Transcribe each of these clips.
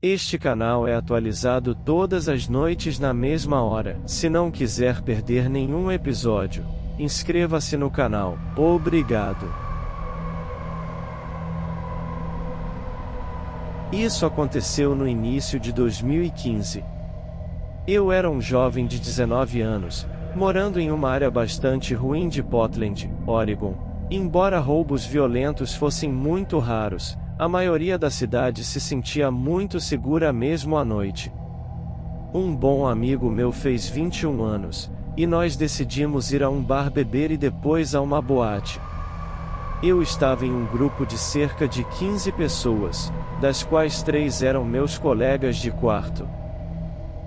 Este canal é atualizado todas as noites na mesma hora. Se não quiser perder nenhum episódio, inscreva-se no canal. Obrigado. Isso aconteceu no início de 2015. Eu era um jovem de 19 anos, morando em uma área bastante ruim de Portland, Oregon. Embora roubos violentos fossem muito raros, a maioria da cidade se sentia muito segura mesmo à noite. Um bom amigo meu fez 21 anos, e nós decidimos ir a um bar beber e depois a uma boate. Eu estava em um grupo de cerca de 15 pessoas, das quais 3 eram meus colegas de quarto.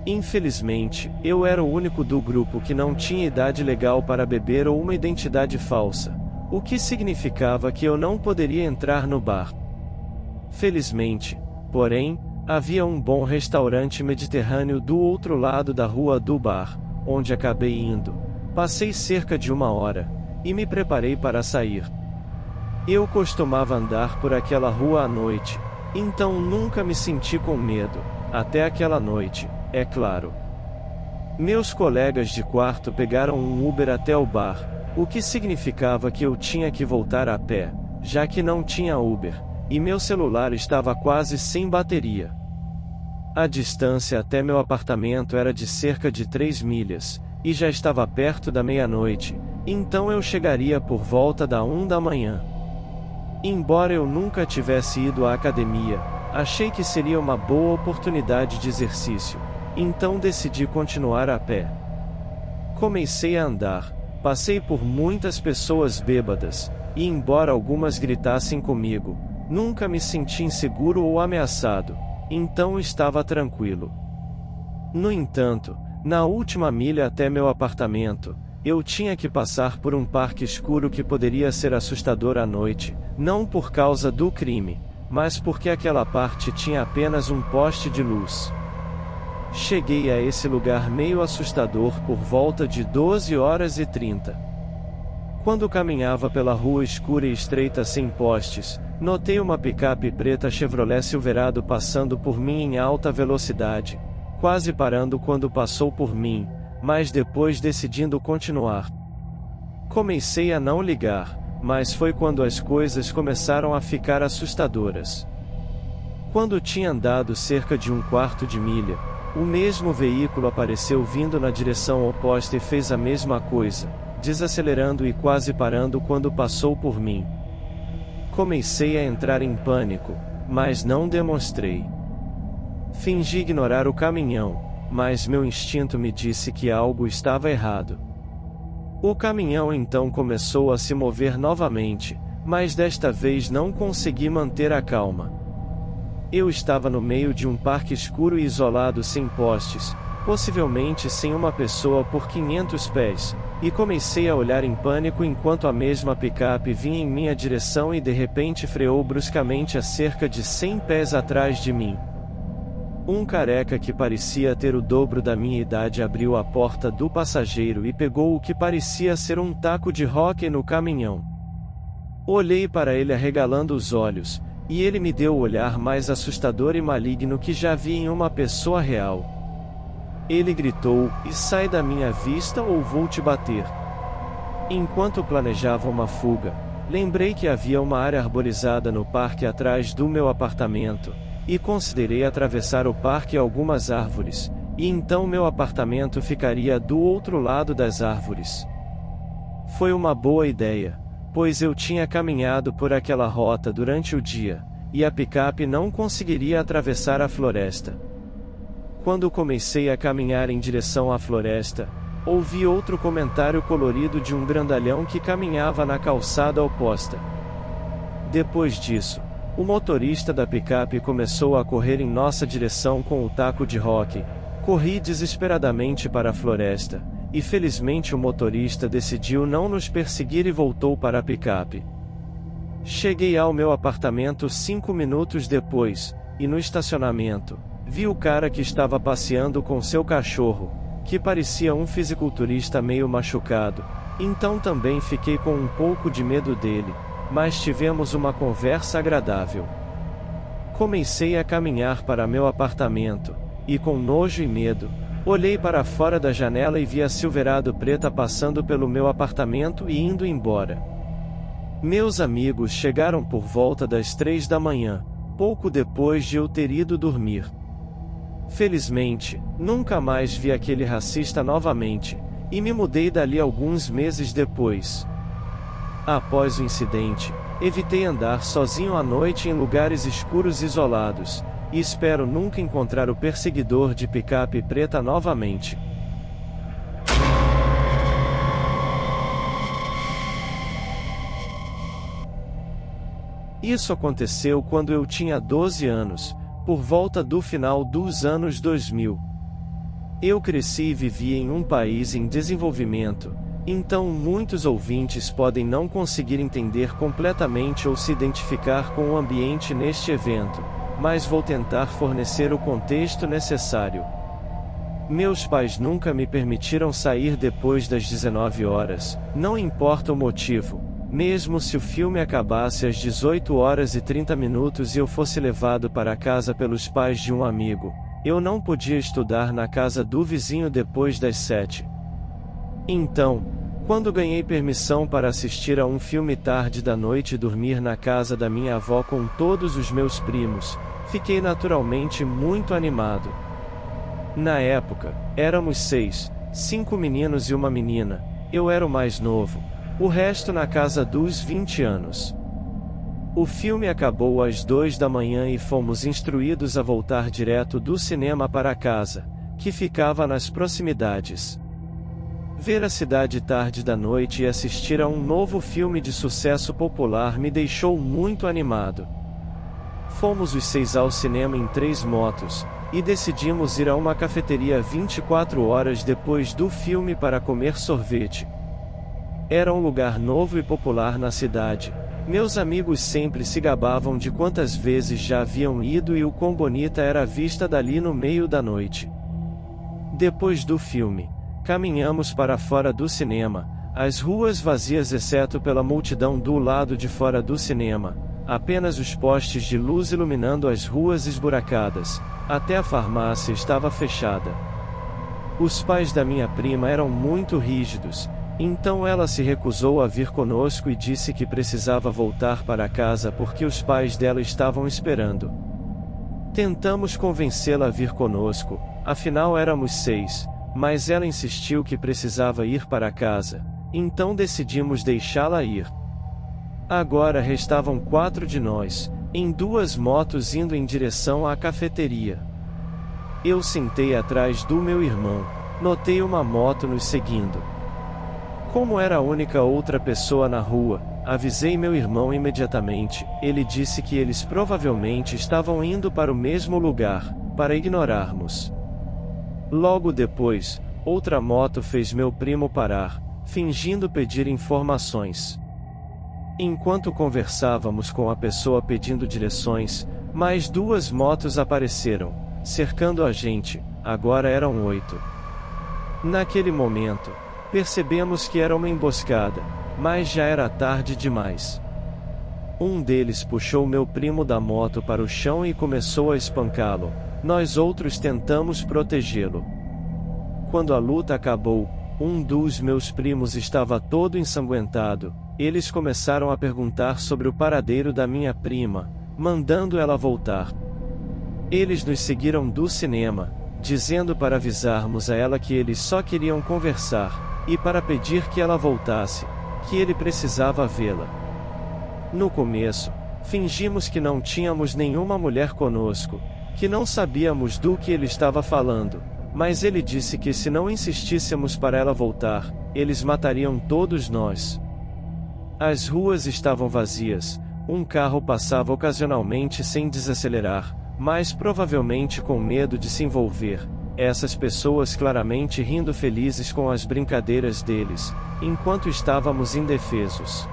Infelizmente, eu era o único do grupo que não tinha idade legal para beber ou uma identidade falsa, o que significava que eu não poderia entrar no bar. Felizmente, porém, havia um bom restaurante mediterrâneo do outro lado da rua do bar, onde acabei indo. Passei cerca de 1 hora, e me preparei para sair. Eu costumava andar por aquela rua à noite, então nunca me senti com medo, até aquela noite, é claro. Meus colegas de quarto pegaram um Uber até o bar, o que significava que eu tinha que voltar a pé, já que não tinha Uber, e meu celular estava quase sem bateria. A distância até meu apartamento era de cerca de 3 milhas, e já estava perto da meia-noite, então eu chegaria por volta da 1 da manhã. Embora eu nunca tivesse ido à academia, achei que seria uma boa oportunidade de exercício, então decidi continuar a pé. Comecei a andar, passei por muitas pessoas bêbadas, e embora algumas gritassem comigo, nunca me senti inseguro ou ameaçado, então estava tranquilo. No entanto, na última milha até meu apartamento, eu tinha que passar por um parque escuro que poderia ser assustador à noite, não por causa do crime, mas porque aquela parte tinha apenas um poste de luz. Cheguei a esse lugar meio assustador por volta de 12h30. Quando caminhava pela rua escura e estreita sem postes, notei uma picape preta Chevrolet Silverado passando por mim em alta velocidade, quase parando quando passou por mim, mas depois decidindo continuar. Comecei a não ligar, mas foi quando as coisas começaram a ficar assustadoras. Quando tinha andado cerca de 1/4 de milha, o mesmo veículo apareceu vindo na direção oposta e fez a mesma coisa, desacelerando e quase parando quando passou por mim. Comecei a entrar em pânico, mas não demonstrei. Fingi ignorar o caminhão, mas meu instinto me disse que algo estava errado. O caminhão então começou a se mover novamente, mas desta vez não consegui manter a calma. Eu estava no meio de um parque escuro e isolado sem postes, possivelmente sem uma pessoa por 500 pés, e comecei a olhar em pânico enquanto a mesma picape vinha em minha direção e de repente freou bruscamente a cerca de 100 pés atrás de mim. Um careca que parecia ter o dobro da minha idade abriu a porta do passageiro e pegou o que parecia ser um taco de hóquei no caminhão. Olhei para ele arregalando os olhos, e ele me deu o olhar mais assustador e maligno que já vi em uma pessoa real. Ele gritou: "E sai da minha vista ou vou te bater." Enquanto planejava uma fuga, lembrei que havia uma área arborizada no parque atrás do meu apartamento, e considerei atravessar o parque e algumas árvores, e então meu apartamento ficaria do outro lado das árvores. Foi uma boa ideia, pois eu tinha caminhado por aquela rota durante o dia, e a picape não conseguiria atravessar a floresta. Quando comecei a caminhar em direção à floresta, ouvi outro comentário colorido de um grandalhão que caminhava na calçada oposta. Depois disso, o motorista da picape começou a correr em nossa direção com o taco de hóquei. Corri desesperadamente para a floresta, e felizmente o motorista decidiu não nos perseguir e voltou para a picape. Cheguei ao meu apartamento 5 minutos depois, e no estacionamento, vi o cara que estava passeando com seu cachorro, que parecia um fisiculturista meio machucado, então também fiquei com um pouco de medo dele, mas tivemos uma conversa agradável. Comecei a caminhar para meu apartamento, e com nojo e medo, olhei para fora da janela e vi a Silverado preta passando pelo meu apartamento e indo embora. Meus amigos chegaram por volta das 3 da manhã, pouco depois de eu ter ido dormir. Felizmente, nunca mais vi aquele racista novamente, e me mudei dali alguns meses depois. Após o incidente, evitei andar sozinho à noite em lugares escuros e isolados, e espero nunca encontrar o perseguidor de picape preta novamente. Isso aconteceu quando eu tinha 12 anos, por volta do final dos anos 2000. Eu cresci e vivi em um país em desenvolvimento, então muitos ouvintes podem não conseguir entender completamente ou se identificar com o ambiente neste evento, mas vou tentar fornecer o contexto necessário. Meus pais nunca me permitiram sair depois das 19 horas, não importa o motivo, mesmo se o filme acabasse às 18 horas e 30 minutos e eu fosse levado para casa pelos pais de um amigo, eu não podia estudar na casa do vizinho depois das 7. Então, quando ganhei permissão para assistir a um filme tarde da noite e dormir na casa da minha avó com todos os meus primos, fiquei naturalmente muito animado. Na época, éramos 5 meninos e uma menina, eu era o mais novo, o resto na casa dos 20 anos. O filme acabou às 2 da manhã e fomos instruídos a voltar direto do cinema para casa, que ficava nas proximidades. Ver a cidade tarde da noite e assistir a um novo filme de sucesso popular me deixou muito animado. Fomos os 6 ao cinema em 3 motos, e decidimos ir a uma cafeteria 24 horas depois do filme para comer sorvete. Era um lugar novo e popular na cidade. Meus amigos sempre se gabavam de quantas vezes já haviam ido e o quão bonita era a vista dali no meio da noite. Depois do filme, caminhamos para fora do cinema, as ruas vazias exceto pela multidão do lado de fora do cinema, apenas os postes de luz iluminando as ruas esburacadas, até a farmácia estava fechada. Os pais da minha prima eram muito rígidos, então ela se recusou a vir conosco e disse que precisava voltar para casa porque os pais dela estavam esperando. Tentamos convencê-la a vir conosco, afinal éramos 6, mas ela insistiu que precisava ir para casa, então decidimos deixá-la ir. Agora restavam 4 de nós, em 2 motos indo em direção à cafeteria. Eu sentei atrás do meu irmão, notei uma moto nos seguindo. Como era a única outra pessoa na rua, avisei meu irmão imediatamente. Ele disse que eles provavelmente estavam indo para o mesmo lugar, para ignorarmos. Logo depois, outra moto fez meu primo parar, fingindo pedir informações. Enquanto conversávamos com a pessoa pedindo direções, mais 2 motos apareceram, cercando a gente. Agora eram 8. Naquele momento, percebemos que era uma emboscada, mas já era tarde demais. Um deles puxou meu primo da moto para o chão e começou a espancá-lo. Nós outros tentamos protegê-lo. Quando a luta acabou, um dos meus primos estava todo ensanguentado. Eles começaram a perguntar sobre o paradeiro da minha prima, mandando ela voltar. Eles nos seguiram do cinema, dizendo para avisarmos a ela que eles só queriam conversar, e para pedir que ela voltasse, que ele precisava vê-la. No começo, fingimos que não tínhamos nenhuma mulher conosco, que não sabíamos do que ele estava falando, mas ele disse que se não insistíssemos para ela voltar, eles matariam todos nós. As ruas estavam vazias, um carro passava ocasionalmente sem desacelerar, mas provavelmente com medo de se envolver. Essas pessoas claramente rindo felizes com as brincadeiras deles, enquanto estávamos indefesos.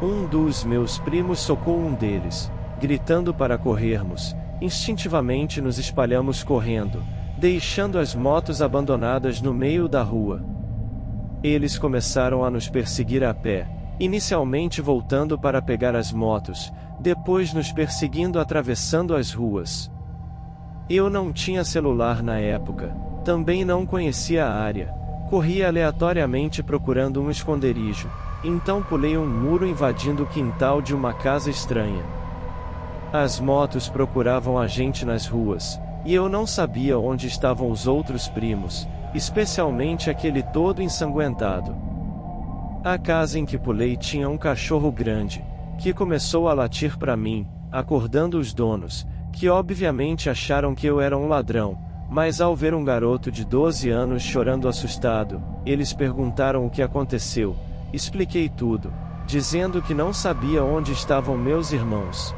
Um dos meus primos socou um deles, gritando para corrermos. Instintivamente nos espalhamos correndo, deixando as motos abandonadas no meio da rua. Eles começaram a nos perseguir a pé, Inicialmente voltando para pegar as motos, depois nos perseguindo atravessando as ruas. Eu não tinha celular na época, também não conhecia a área, corria aleatoriamente procurando um esconderijo, então pulei um muro invadindo o quintal de uma casa estranha. As motos procuravam a gente nas ruas, e eu não sabia onde estavam os outros primos, especialmente aquele todo ensanguentado. A casa em que pulei tinha um cachorro grande, que começou a latir para mim, acordando os donos, que obviamente acharam que eu era um ladrão, mas ao ver um garoto de 12 anos chorando assustado, eles perguntaram o que aconteceu. Expliquei tudo, dizendo que não sabia onde estavam meus irmãos.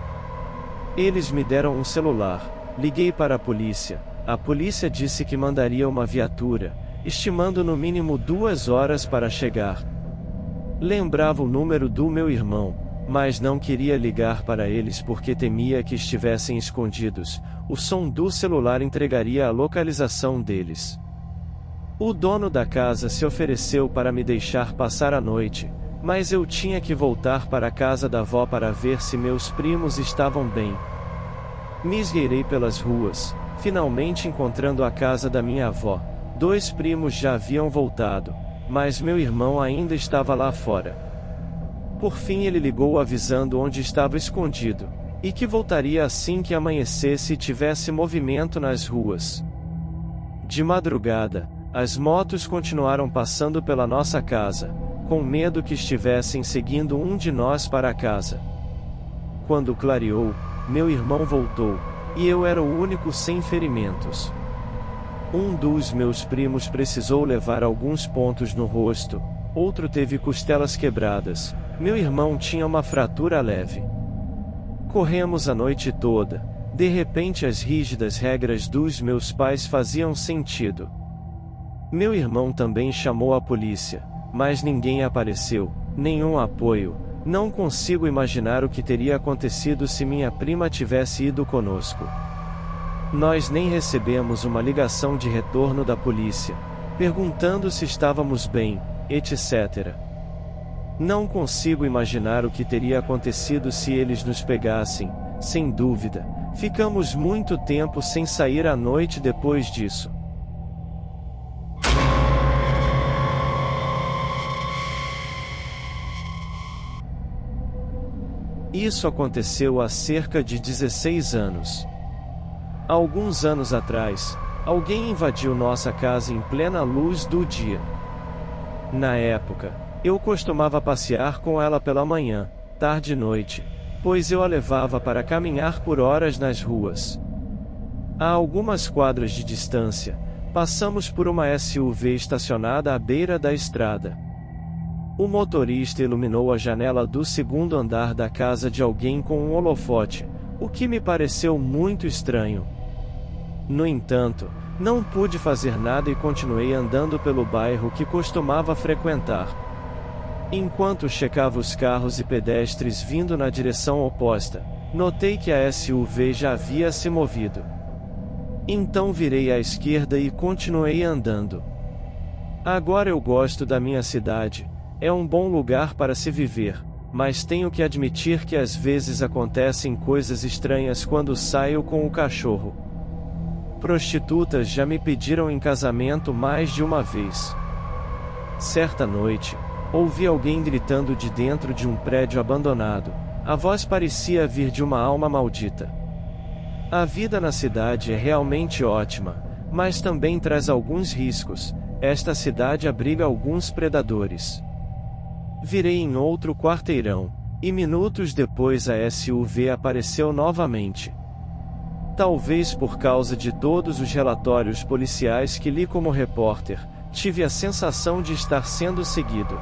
Eles me deram um celular, liguei para a polícia disse que mandaria uma viatura, estimando no mínimo 2 horas para chegar. Lembrava o número do meu irmão, mas não queria ligar para eles porque temia que estivessem escondidos, o som do celular entregaria a localização deles. O dono da casa se ofereceu para me deixar passar a noite, mas eu tinha que voltar para a casa da avó para ver se meus primos estavam bem. Me esgueirei pelas ruas, finalmente encontrando a casa da minha avó. 2 primos já haviam voltado, mas meu irmão ainda estava lá fora. Por fim ele ligou avisando onde estava escondido, e que voltaria assim que amanhecesse e tivesse movimento nas ruas. De madrugada, as motos continuaram passando pela nossa casa, com medo que estivessem seguindo um de nós para a casa. Quando clareou, meu irmão voltou, e eu era o único sem ferimentos. Um dos meus primos precisou levar alguns pontos no rosto, outro teve costelas quebradas, meu irmão tinha uma fratura leve. Corremos a noite toda, de repente as rígidas regras dos meus pais faziam sentido. Meu irmão também chamou a polícia, mas ninguém apareceu, nenhum apoio. Não consigo imaginar o que teria acontecido se minha prima tivesse ido conosco. Nós nem recebemos uma ligação de retorno da polícia, perguntando se estávamos bem, etc. Não consigo imaginar o que teria acontecido se eles nos pegassem, sem dúvida. Ficamos muito tempo sem sair à noite depois disso. Isso aconteceu há cerca de 16 anos. Alguns anos atrás, alguém invadiu nossa casa em plena luz do dia. Na época, eu costumava passear com ela pela manhã, tarde e noite, pois eu a levava para caminhar por horas nas ruas. A algumas quadras de distância, passamos por uma SUV estacionada à beira da estrada. O motorista iluminou a janela do segundo andar da casa de alguém com um holofote, o que me pareceu muito estranho. No entanto, não pude fazer nada e continuei andando pelo bairro que costumava frequentar. Enquanto checava os carros e pedestres vindo na direção oposta, notei que a SUV já havia se movido. Então virei à esquerda e continuei andando. Agora eu gosto da minha cidade. É um bom lugar para se viver, mas tenho que admitir que às vezes acontecem coisas estranhas quando saio com o cachorro. Prostitutas já me pediram em casamento mais de uma vez. Certa noite, ouvi alguém gritando de dentro de um prédio abandonado. A voz parecia vir de uma alma maldita. A vida na cidade é realmente ótima, mas também traz alguns riscos. Esta cidade abriga alguns predadores. Virei em outro quarteirão, e minutos depois a SUV apareceu novamente. Talvez por causa de todos os relatórios policiais que li como repórter, tive a sensação de estar sendo seguido.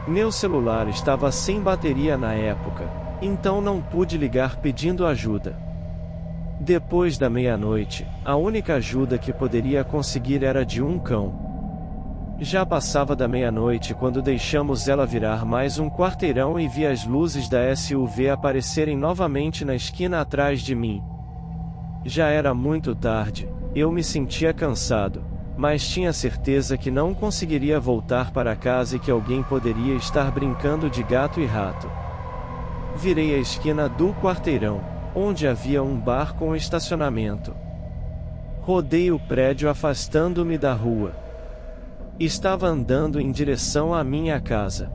Meu celular estava sem bateria na época, então não pude ligar pedindo ajuda. Depois da meia-noite, a única ajuda que poderia conseguir era de um cão. Já passava da meia-noite quando deixamos ela virar mais um quarteirão e vi as luzes da SUV aparecerem novamente na esquina atrás de mim. Já era muito tarde, eu me sentia cansado, mas tinha certeza que não conseguiria voltar para casa e que alguém poderia estar brincando de gato e rato. Virei a esquina do quarteirão, onde havia um bar com estacionamento. Rodei o prédio afastando-me da rua. Estava andando em direção à minha casa.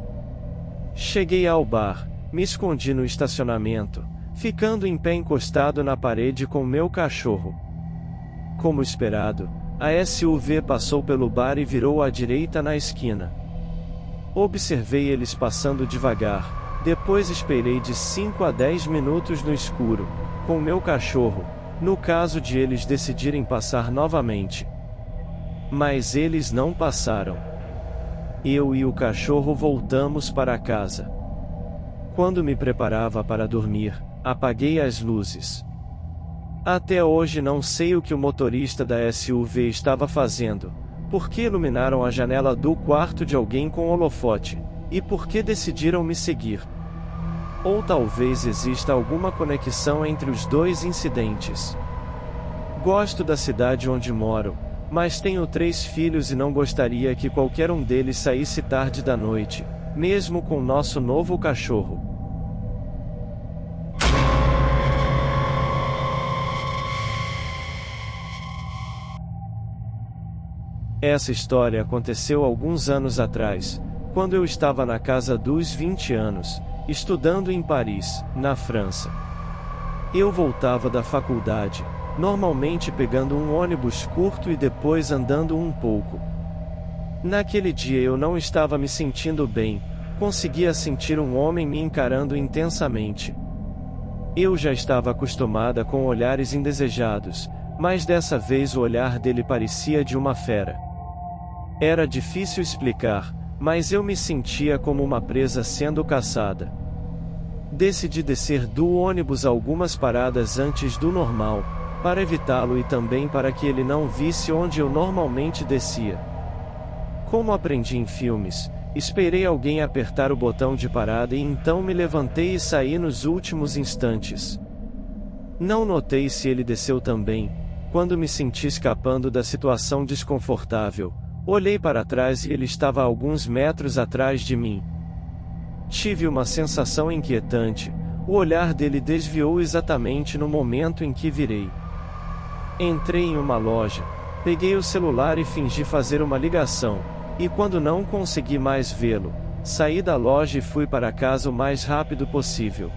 Cheguei ao bar, me escondi no estacionamento, ficando em pé encostado na parede com meu cachorro. Como esperado, a SUV passou pelo bar e virou à direita na esquina. Observei eles passando devagar, depois esperei de 5 a 10 minutos no escuro, com meu cachorro, no caso de eles decidirem passar novamente. Mas eles não passaram. Eu e o cachorro voltamos para casa. Quando me preparava para dormir, apaguei as luzes. Até hoje não sei o que o motorista da SUV estava fazendo, por que iluminaram a janela do quarto de alguém com holofote, e por que decidiram me seguir. Ou talvez exista alguma conexão entre os dois incidentes. Gosto da cidade onde moro, mas tenho 3 filhos e não gostaria que qualquer um deles saísse tarde da noite, mesmo com nosso novo cachorro. Essa história aconteceu alguns anos atrás, quando eu estava na casa dos 20 anos, estudando em Paris, na França. Eu voltava da faculdade, normalmente pegando um ônibus curto e depois andando um pouco. Naquele dia eu não estava me sentindo bem, conseguia sentir um homem me encarando intensamente. Eu já estava acostumada com olhares indesejados, mas dessa vez o olhar dele parecia de uma fera. Era difícil explicar, mas eu me sentia como uma presa sendo caçada. Decidi descer do ônibus algumas paradas antes do normal, para evitá-lo e também para que ele não visse onde eu normalmente descia. Como aprendi em filmes, esperei alguém apertar o botão de parada e então me levantei e saí nos últimos instantes. Não notei se ele desceu também. Quando me senti escapando da situação desconfortável, olhei para trás e ele estava a alguns metros atrás de mim. Tive uma sensação inquietante, o olhar dele desviou exatamente no momento em que virei. Entrei em uma loja, peguei o celular e fingi fazer uma ligação, e quando não consegui mais vê-lo, saí da loja e fui para casa o mais rápido possível.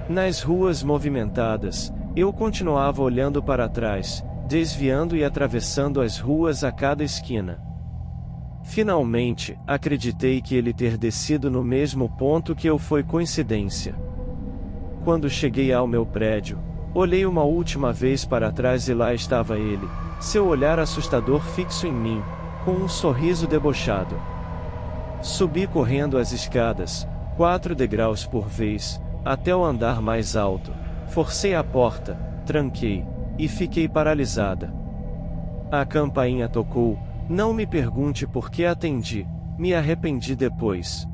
Nas ruas movimentadas, eu continuava olhando para trás, desviando e atravessando as ruas a cada esquina. Finalmente, acreditei que ele ter descido no mesmo ponto que eu foi coincidência. Quando cheguei ao meu prédio, olhei uma última vez para trás e lá estava ele, seu olhar assustador fixo em mim, com um sorriso debochado. Subi correndo as escadas, 4 degraus por vez, até o andar mais alto, forcei a porta, tranquei, e fiquei paralisada. A campainha tocou, não me pergunte por que atendi, me arrependi depois.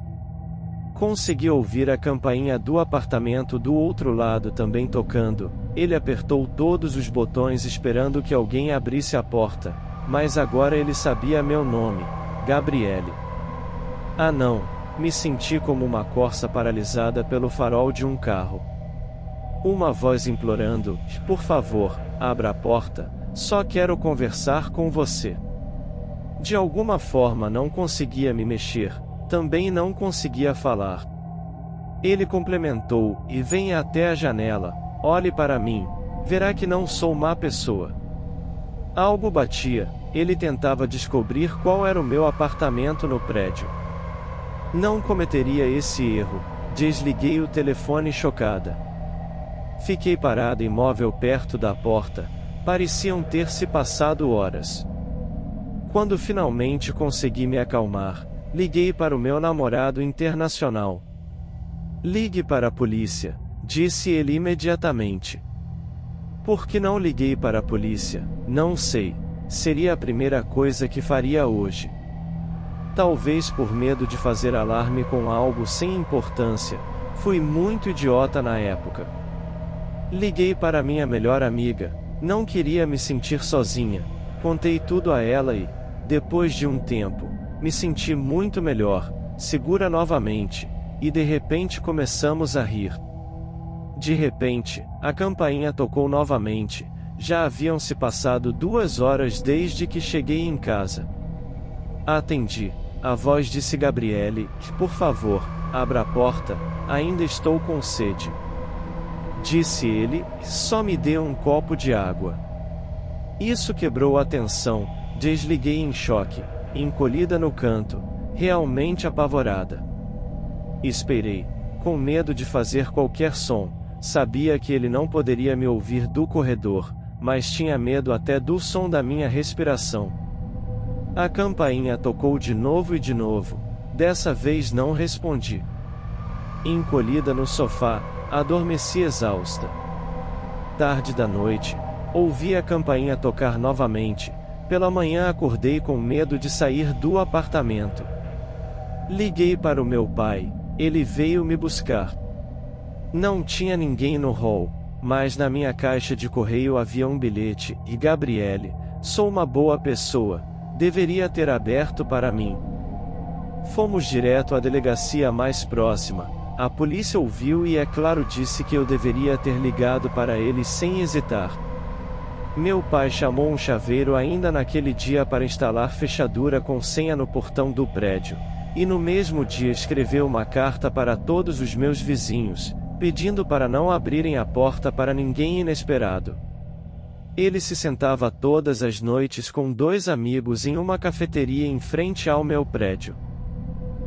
Consegui ouvir a campainha do apartamento do outro lado também tocando, ele apertou todos os botões esperando que alguém abrisse a porta, mas agora ele sabia meu nome, Gabriele. Ah não, me senti como uma corça paralisada pelo farol de um carro. Uma voz implorando, por favor, abra a porta, só quero conversar com você. De alguma forma não conseguia me mexer, também não conseguia falar. Ele complementou, e venha até a janela, olhe para mim, verá que não sou má pessoa. Algo batia, ele tentava descobrir qual era o meu apartamento no prédio. Não cometeria esse erro, desliguei o telefone chocada. Fiquei parada imóvel perto da porta, pareciam ter se passado horas. Quando finalmente consegui me acalmar, liguei para o meu namorado internacional. Ligue para a polícia, disse ele imediatamente. Por que não liguei para a polícia? Não sei, seria a primeira coisa que faria hoje. Talvez por medo de fazer alarme com algo sem importância, fui muito idiota na época. Liguei para minha melhor amiga, não queria me sentir sozinha, Contei tudo a ela e, depois de um tempo, me senti muito melhor, segura novamente, e de repente começamos a rir. De repente, a campainha tocou novamente. Já haviam se passado 2 horas desde que cheguei em casa. Atendi. A voz disse Gabriele, por favor, abra a porta, ainda estou com sede. Disse ele, só me dê um copo de água. Isso quebrou a tensão, desliguei em choque, encolhida no canto, realmente apavorada. Esperei, com medo de fazer qualquer som, sabia que ele não poderia me ouvir do corredor, mas tinha medo até do som da minha respiração. A campainha tocou de novo e de novo, dessa vez não respondi. Encolhida no sofá, adormeci exausta. Tarde da noite, ouvi a campainha tocar novamente. Pela manhã acordei com medo de sair do apartamento. Liguei para o meu pai, ele veio me buscar. Não tinha ninguém no hall, mas na minha caixa de correio havia um bilhete, e Gabriele, sou uma boa pessoa, deveria ter aberto para mim. Fomos direto à delegacia mais próxima. A polícia ouviu e é claro disse que eu deveria ter ligado para eles sem hesitar. Meu pai chamou um chaveiro ainda naquele dia para instalar fechadura com senha no portão do prédio, e no mesmo dia escreveu uma carta para todos os meus vizinhos, pedindo para não abrirem a porta para ninguém inesperado. Ele se sentava todas as noites com 2 amigos em uma cafeteria em frente ao meu prédio.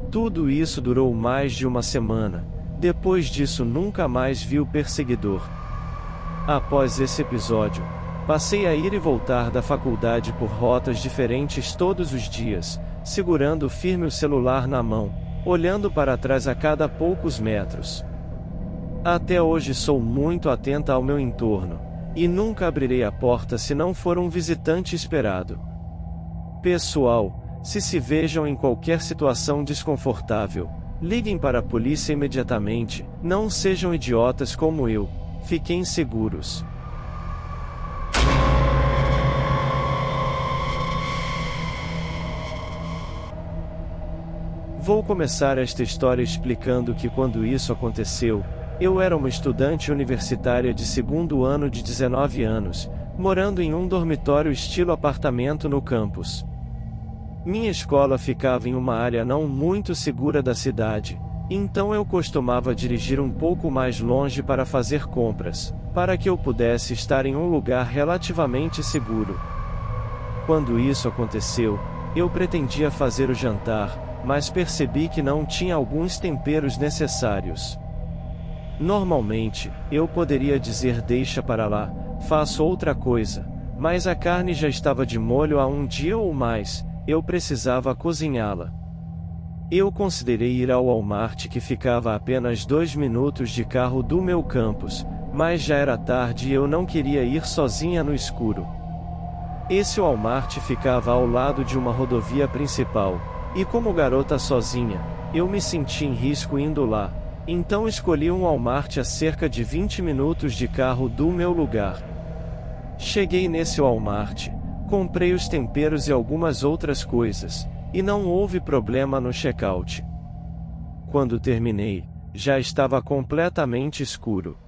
Tudo isso durou mais de uma semana. Depois disso nunca mais vi o perseguidor. Após esse episódio, passei a ir e voltar da faculdade por rotas diferentes todos os dias, segurando firme o celular na mão, olhando para trás a cada poucos metros. Até hoje sou muito atenta ao meu entorno, e nunca abrirei a porta se não for um visitante esperado. Pessoal, se vejam em qualquer situação desconfortável, liguem para a polícia imediatamente, não sejam idiotas como eu, fiquem seguros. Vou começar esta história explicando que quando isso aconteceu, eu era uma estudante universitária de 2º ano de 19 anos, morando em um dormitório estilo apartamento no campus. Minha escola ficava em uma área não muito segura da cidade, então eu costumava dirigir um pouco mais longe para fazer compras, para que eu pudesse estar em um lugar relativamente seguro. Quando isso aconteceu, eu pretendia fazer o jantar, mas percebi que não tinha alguns temperos necessários. Normalmente, eu poderia dizer deixa para lá, faço outra coisa, mas a carne já estava de molho há um dia ou mais, eu precisava cozinhá-la. Eu considerei ir ao Walmart que ficava a apenas 2 minutos de carro do meu campus, mas já era tarde e eu não queria ir sozinha no escuro. Esse Walmart ficava ao lado de uma rodovia principal, e como garota sozinha, eu me senti em risco indo lá. Então escolhi um Walmart a cerca de 20 minutos de carro do meu lugar. Cheguei nesse Walmart, comprei os temperos e algumas outras coisas, e não houve problema no checkout. Quando terminei, já estava completamente escuro.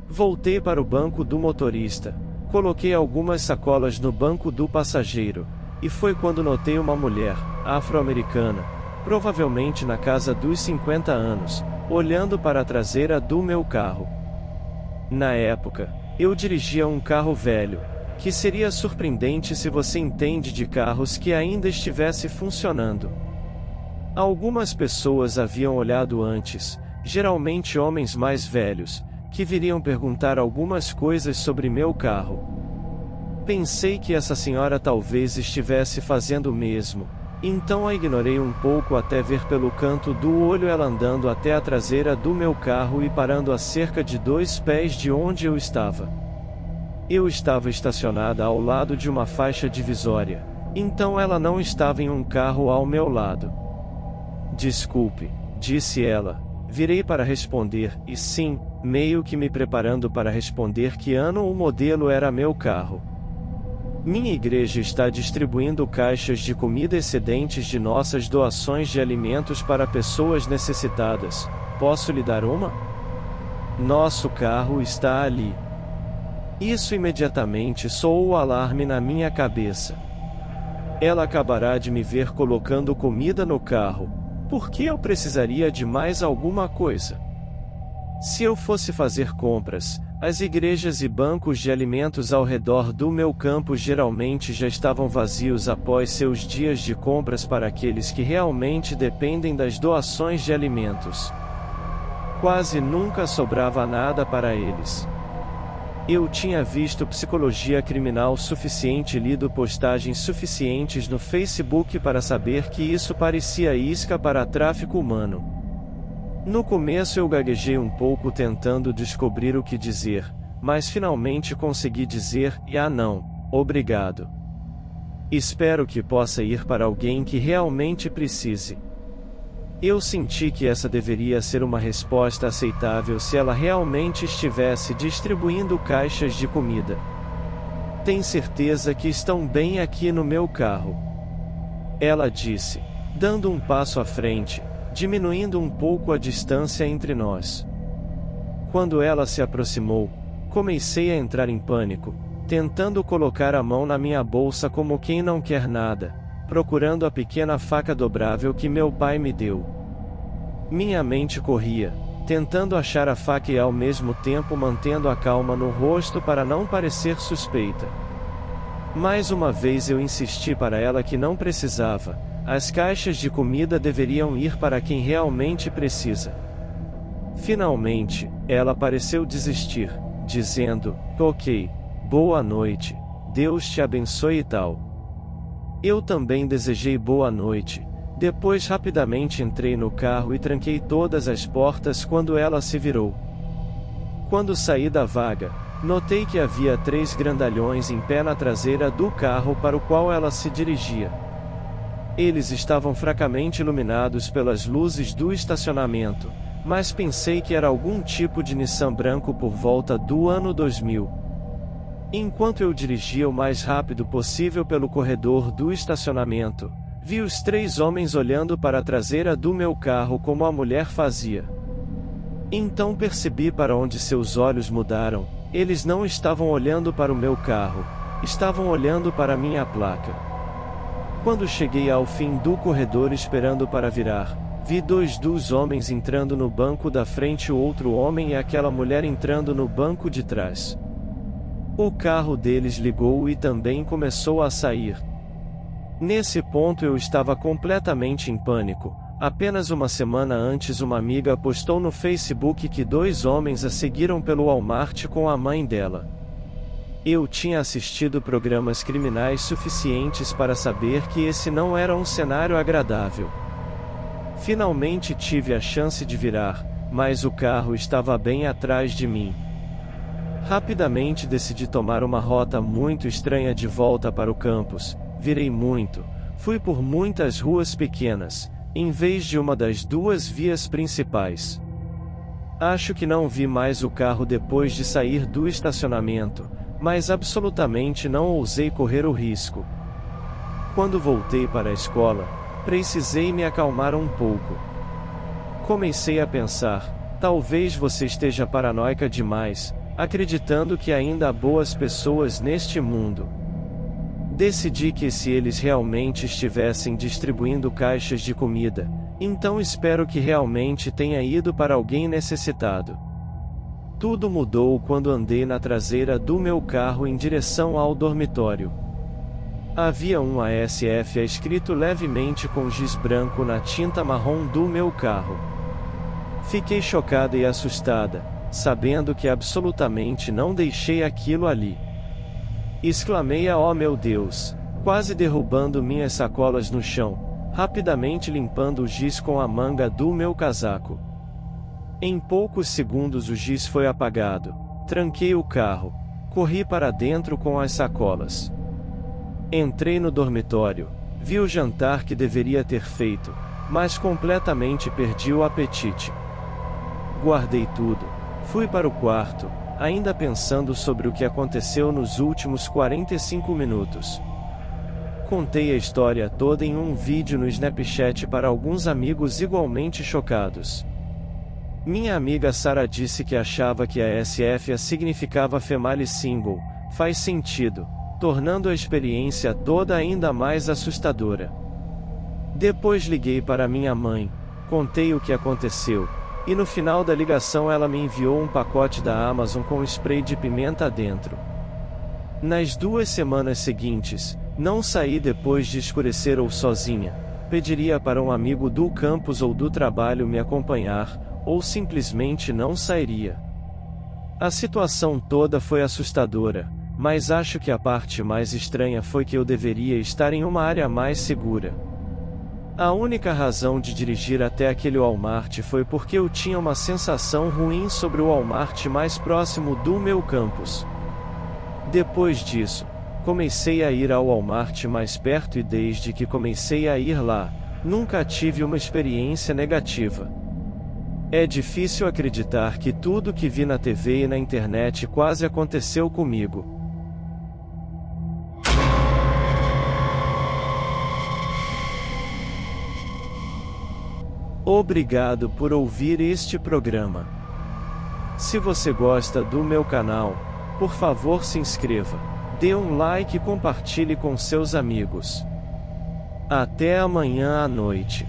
Voltei para o banco do motorista, coloquei algumas sacolas no banco do passageiro, e foi quando notei uma mulher, afro-americana, provavelmente na casa dos 50 anos, olhando para a traseira do meu carro. Na época, eu dirigia um carro velho, que seria surpreendente se você entende de carros que ainda estivesse funcionando. Algumas pessoas haviam olhado antes, geralmente homens mais velhos, que viriam perguntar algumas coisas sobre meu carro. Pensei que essa senhora talvez estivesse fazendo o mesmo, então a ignorei um pouco até ver pelo canto do olho ela andando até a traseira do meu carro e parando a cerca de 2 pés de onde eu estava. Eu estava estacionada ao lado de uma faixa divisória, então ela não estava em um carro ao meu lado. Desculpe, disse ela. Virei para responder, e sim, meio que me preparando para responder que ano ou modelo era meu carro. Minha igreja está distribuindo caixas de comida excedentes de nossas doações de alimentos para pessoas necessitadas. Posso lhe dar uma? Nosso carro está ali. Isso imediatamente soou o alarme na minha cabeça. Ela acabará de me ver colocando comida no carro. Por que eu precisaria de mais alguma coisa? Se eu fosse fazer compras, as igrejas e bancos de alimentos ao redor do meu campus geralmente já estavam vazios após seus dias de compras para aqueles que realmente dependem das doações de alimentos. Quase nunca sobrava nada para eles. Eu tinha visto psicologia criminal suficiente e lido postagens suficientes no Facebook para saber que isso parecia isca para tráfico humano. No começo eu gaguejei um pouco tentando descobrir o que dizer, mas finalmente consegui dizer, não, obrigado. Espero que possa ir para alguém que realmente precise. Eu senti que essa deveria ser uma resposta aceitável se ela realmente estivesse distribuindo caixas de comida. Tem certeza que estão bem aqui no meu carro? Ela disse, dando um passo à frente, diminuindo um pouco a distância entre nós. Quando ela se aproximou, comecei a entrar em pânico, tentando colocar a mão na minha bolsa como quem não quer nada, procurando a pequena faca dobrável que meu pai me deu. Minha mente corria, tentando achar a faca e ao mesmo tempo mantendo a calma no rosto para não parecer suspeita. Mais uma vez eu insisti para ela que não precisava. As caixas de comida deveriam ir para quem realmente precisa. Finalmente, ela pareceu desistir, dizendo, ok, boa noite, Deus te abençoe e tal. Eu também desejei boa noite, depois rapidamente entrei no carro e tranquei todas as portas quando ela se virou. Quando saí da vaga, notei que havia 3 grandalhões em pé na traseira do carro para o qual ela se dirigia. Eles estavam fracamente iluminados pelas luzes do estacionamento, mas pensei que era algum tipo de Nissan branco por volta do ano 2000. Enquanto eu dirigia o mais rápido possível pelo corredor do estacionamento, vi os 3 homens olhando para a traseira do meu carro como a mulher fazia. Então percebi para onde seus olhos mudaram. Eles não estavam olhando para o meu carro, estavam olhando para a minha placa. Quando cheguei ao fim do corredor esperando para virar, vi 2 dos homens entrando no banco da frente e o outro homem e aquela mulher entrando no banco de trás. O carro deles ligou e também começou a sair. Nesse ponto eu estava completamente em pânico. Apenas uma semana antes uma amiga postou no Facebook que 2 homens a seguiram pelo Walmart com a mãe dela. Eu tinha assistido programas criminais suficientes para saber que esse não era um cenário agradável. Finalmente tive a chance de virar, mas o carro estava bem atrás de mim. Rapidamente decidi tomar uma rota muito estranha de volta para o campus. Virei muito, fui por muitas ruas pequenas, em vez de uma das 2 vias principais. Acho que não vi mais o carro depois de sair do estacionamento, mas absolutamente não ousei correr o risco. Quando voltei para a escola, precisei me acalmar um pouco. Comecei a pensar, talvez você esteja paranoica demais, acreditando que ainda há boas pessoas neste mundo. Decidi que se eles realmente estivessem distribuindo caixas de comida, então espero que realmente tenha ido para alguém necessitado. Tudo mudou quando andei na traseira do meu carro em direção ao dormitório. Havia um ASF escrito levemente com giz branco na tinta marrom do meu carro. Fiquei chocada e assustada, sabendo que absolutamente não deixei aquilo ali. Exclamei oh meu Deus, quase derrubando minhas sacolas no chão, rapidamente limpando o giz com a manga do meu casaco. Em poucos segundos o giz foi apagado. Tranquei o carro. Corri para dentro com as sacolas. Entrei no dormitório. Vi o jantar que deveria ter feito, mas completamente perdi o apetite. Guardei tudo. Fui para o quarto. ainda pensando sobre o que aconteceu nos últimos 45 minutos. Contei a história toda em um vídeo no Snapchat para alguns amigos igualmente chocados. Minha amiga Sara disse que achava que a SFA significava Family Single, faz sentido, tornando a experiência toda ainda mais assustadora. Depois liguei para minha mãe, contei o que aconteceu, e no final da ligação ela me enviou um pacote da Amazon com spray de pimenta dentro. Nas 2 semanas seguintes, não saí depois de escurecer ou sozinha, pediria para um amigo do campus ou do trabalho me acompanhar, ou simplesmente não sairia. A situação toda foi assustadora, mas acho que a parte mais estranha foi que eu deveria estar em uma área mais segura. A única razão de dirigir até aquele Walmart foi porque eu tinha uma sensação ruim sobre o Walmart mais próximo do meu campus. Depois disso, comecei a ir ao Walmart mais perto e desde que comecei a ir lá, nunca tive uma experiência negativa. É difícil acreditar que tudo que vi na TV e na internet quase aconteceu comigo. Obrigado por ouvir este programa. Se você gosta do meu canal, por favor se inscreva, dê um like e compartilhe com seus amigos. Até amanhã à noite.